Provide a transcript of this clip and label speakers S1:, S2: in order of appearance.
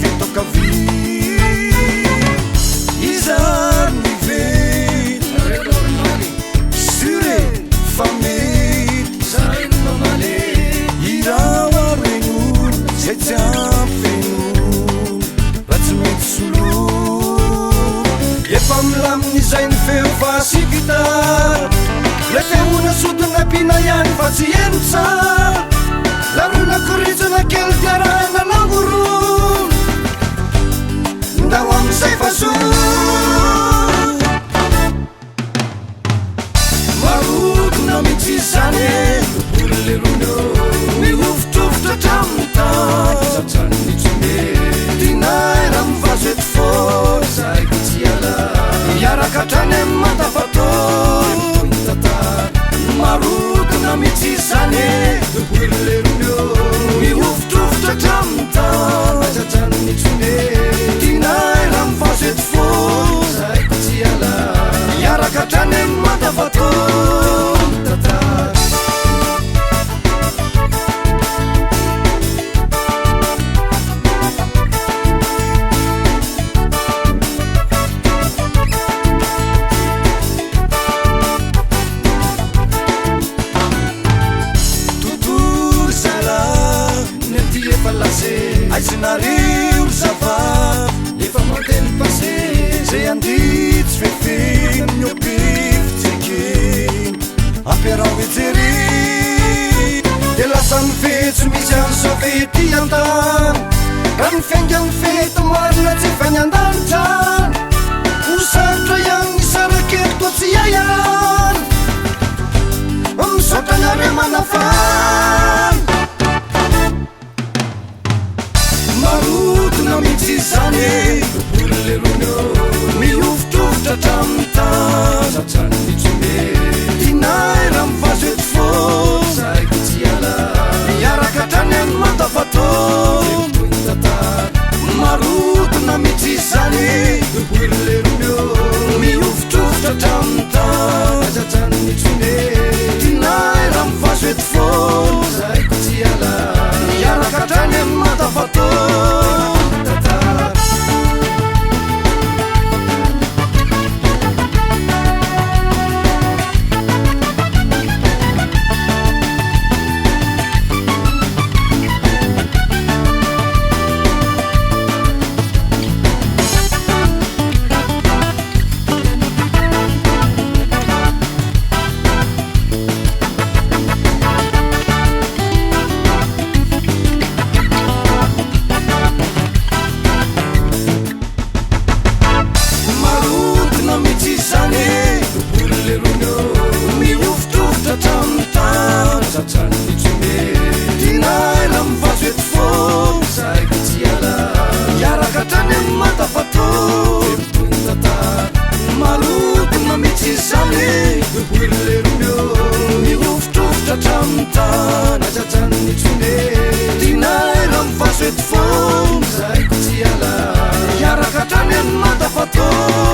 S1: fetokavi izany vetnormany sure famety zainy mamale irawarenun zay tsy ampeno raha tsy mety solo efa milaminy zainy feo fasikitara le feona sotona pina ihany fa tsy eno tsara larona korizana kely tiarahana langoron ndao amizay faso marotona mitsy zany borilerono mihofitrofotra traminy tany satsany mitsome dinay raha mivazo eto fô zaiko tsy ala iaraka trany amy matafatony tantara marotona mitsy zany borilerono mihofitrofotra traminy tany satsany mitsome dinay raha mivazo eto fô zaiko tsy ala iaraka trany amy matafatony tantara aizinareo zava efa manteny passé zay anditsy fefeny amin'ny opifitsekeny ampiarao ejery de lasa mifetsy misy any sovety antany raha mifainga ny fety marina tsy fainy an-danitrany ho sarotra ihany ny sarakely toa tsy aiany misaotranareo manafany marotona mitsy zany borilerono mihofitrofotra traminy tany satsany mitsome dinay raha mivazo eto fô zaiko tsy ala iaraka trany amy matafatony tantara marotona mitsy zany borilerono mihofitrofotra traminy tany satsany mitsome dinay raha mivazo eto fô zaiko tsy ala iaraka trany amy matafatony tantara Foto